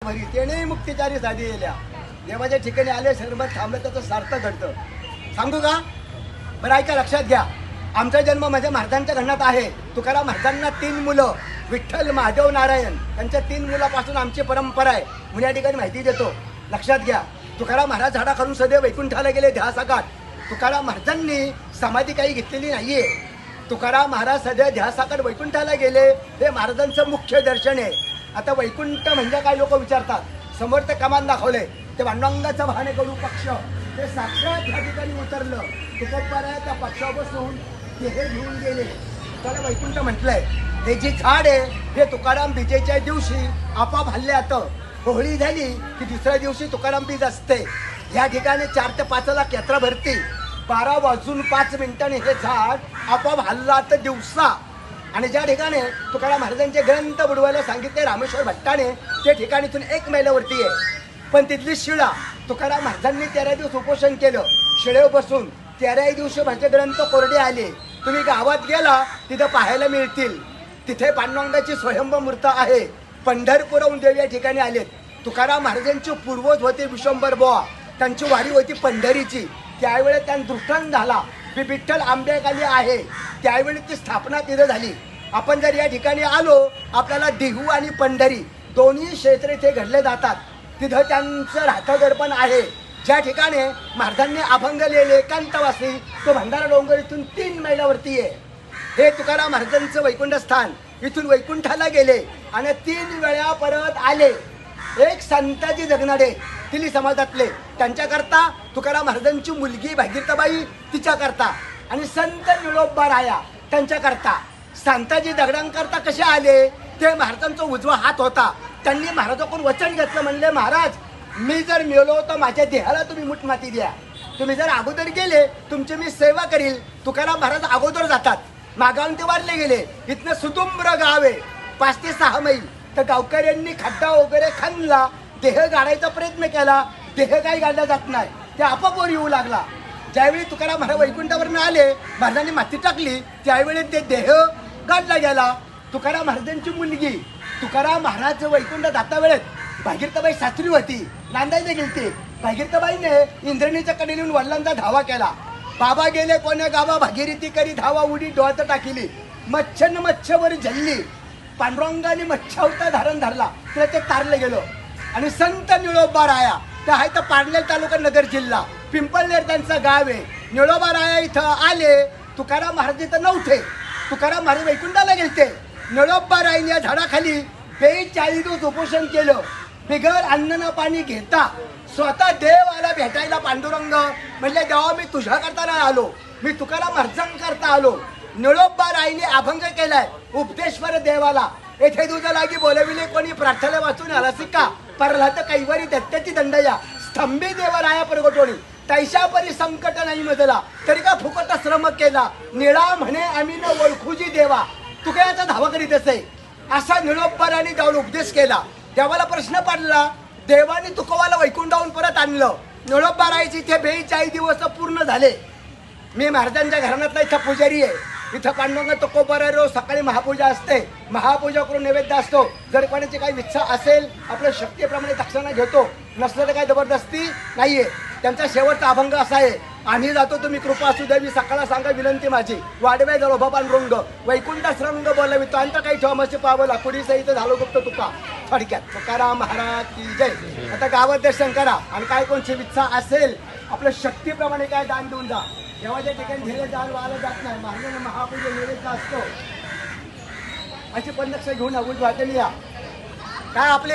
भरी तेने मुक्तिचारी साधी गेल्या. देवाच्या ठिकाणी आले शरबत थांबलं त्याचं सार्थक घडतं. सांगू का? बरं ऐका, लक्षात घ्या. आमचा जन्म माझ्या महाराजांच्या घरात आहे. तुकाराम महाराजांना 3 मुलं, विठ्ठल, महादेव, नारायण. त्यांच्या 3 मुलापासून आमची परंपरा आहे म्हणून या ठिकाणी माहिती देतो. लक्षात घ्या. तुकाराम महाराज झाडा खालून सदैव वैकुंठाला गेले ध्यासाकाठ. तुकाराम महाराजांनी समाधी काही घेतलेली नाहीये. तुकाराम महाराज सदैव ध्यासाकाठ वैकुंठाला गेले, हे महाराजांचं मुख्य दर्शन आहे. आता वैकुंठ म्हणजे काय लोक विचारतात. समोर ते कमान दाखवले, ते पांडुरंगाचा वाहने कडू पक्ष, ते साक्षात या ठिकाणी उतरलं. तुकोबाराया त्या पक्षावर बसून ते हे घेऊन गेले. त्याला वैकुंठ म्हटलंय. हे जी झाड आहे हे तुकाराम बीजेच्या दिवशी आपाप हल्ल्यात होळी झाली की दुसऱ्या दिवशी तुकाराम बीज असते. या ठिकाणी 4 ते 5 लाख यात्रा भरती. 12:05 हे झाड आपाप हल्लात दिवसा. आणि ज्या ठिकाणी तुकाराम महाराजांचे ग्रंथ बुडवायला सांगितले रामेश्वर भट्टाने, ते ठिकाणी इथून 1 मैलावरती आहे. पण तिथली शिळा तुकाराम महाराजांनी 13 दिवस उपोषण केलं. शिळेवर बसून 13 दिवशी माझे ग्रंथ कोरडे आले. तुम्ही गावात गेला तिथं पाहायला मिळतील. तिथे पांडुरंगाची स्वयंभू मूर्त आहे. पंढरपूरहून देव या ठिकाणी आलेत. तुकाराम महाराजांचे पूर्वज होते विश्वंभर बुवा. त्यांची वारी होती पंढरीची. त्यावेळी त्यांना दृष्टांत झाला की विठ्ठल आंब्याखाली आहे. त्यावेळी ती स्थापना तिथं झाली. आपण जर या ठिकाणी आलो, आपल्याला देहू आणि पंढरी दोन्ही क्षेत्र इथे घडले जातात. तिथं त्यांचं राहतं पण आहे. ज्या ठिकाणी महाराजांनी अभंग लिहिले एकांतवासी, तो भंडारा डोंगर इथून 3 मैलावरती आहे. हे तुकाराम महाराजांचं वैकुंठ स्थान. इथून वैकुंठाला गेले आणि 3 वेळा परत आले. एक संताजी जगनाडे तिली समाजातले, त्यांच्याकरता तुकाराम महाराजांची मुलगी भागीरथबाई तिच्याकरता, आणि संत निळोबाराया त्यांच्याकरता. संताजी दगडांकरता कसे आले? ते महाराजांचा उजवा हात होता. त्यांनी महाराजाकडून वचन घेतलं. म्हणले, महाराज मी जर मिळलो तर माझ्या देहाला तुम्ही मुठमाती द्या. तुम्ही जर अगोदर गेले तुमची मी सेवा करील. तुकाराम महाराज अगोदर जातात. मागावून ते वारले गेले. इथनं सुदुंब्र गाव आहे 5 ते 6 मैल. तर गावकऱ्यांनी खड्डा वगैरे खणला, देह गाडायचा प्रयत्न केला. देह काही गाडला जात नाही, ते आपोआप वर येऊ लागला. ज्यावेळी तुकाराम महाराज वैकुंठावरनं आले, महाराजांनी माती टाकली, त्यावेळी ते देह गाडला गेला. तुकाराम महाराजांची मुलगी तुकाराम महाराज वैकुंठ जाता वेळेत भागीरथबाई सासरी होती, नांदायला गेलते. भागीरथबाईने इंद्रणीच्या कडे येऊन वडिलांचा धावा केला. बाबा गेले कोण्या गावा, भागीरथी करी धावा उडी डोळ्यात टाकली. मच्छन मच्छवर झल्ली, पांडुरंगाने मच्छावता धारण धरला, तर ते तारलं गेलं. आणि संत निळोबाराया त्या आहे तर पारनेर तालुका नगर जिल्हा पिंपळनेर त्यांचं गाव आहे. निळोबाराया इथं आले. तुकाराम महाराज इथं नव्हते. तुकाराम महाराज वैकुंठाला गेलते. निळोबारायाने या झाडाखाली 42 दिवस उपोषण केलं. बिगर अन्न न पाणी घेता स्वतः देव आला भेटायला. पांडुरंग म्हणजे देवा मी तुझ्या करता नाही आलो, मी तुकाराम महाराजांकरता आलो. निळोबारायाने अभंग केलाय उपदेश्वर देवाला. येथे तुझं लागी बोलविले कोणी, प्रार्थना वाचून आला सिक्का परलात कैवारी दत्ताची दंडया, स्तंभी देवराया प्रगटोणी, तैशा परी संकट नाही मजला, तरी का फुकट श्रम केला. निळा म्हणे आम्ही न ओळखूजी देवा. तू काय आता धावा करीत असे, असा निळोबारायाने जाऊन उपदेश केला. देवाला प्रश्न पडला. देवाने तुकोबाला वैकुंठावरून परत आणलं. निळोबारायाचे इथे 42 दिवस पूर्ण झाले. मी महाराजांच्या घराण्यातला इथं पुजारी आहे. इथं पांडुरंग तुकोबाराया रोज सकाळी महापूजा असते. महापूजा करून नैवेद्य असतो. जर कोणाची काही इच्छा असेल आपल्या शक्तीप्रमाणे दक्षिणा घेतो, नसलं तर काही जबरदस्ती नाहीये. त्यांचा शेवटचा अभंग असा आहे, आम्ही जातो तुम्ही कृपा असू द्यावी, सकाळला सांगा विनंती माझी, वाढवे जळो पांडुरंग वैकुंठ श्रंग बोलावी, अंत काही ठेवामशी पावला, कुडी सहित झालो गुप्त तुका. थोडक्यात तुकाराम महाराज की जय. आता गावात दर्शन करा आणि काय कोणची इच्छा असेल आपल्या शक्तीप्रमाणे काय दान देऊन जा. देवाच्या ठिकाणी ध्येय दान व्हायला जात नाही. महाराजांना महापूजा नैवेद्य असतो. अशी 5 लक्ष घेऊन अगोदर वाटेल या काय आपले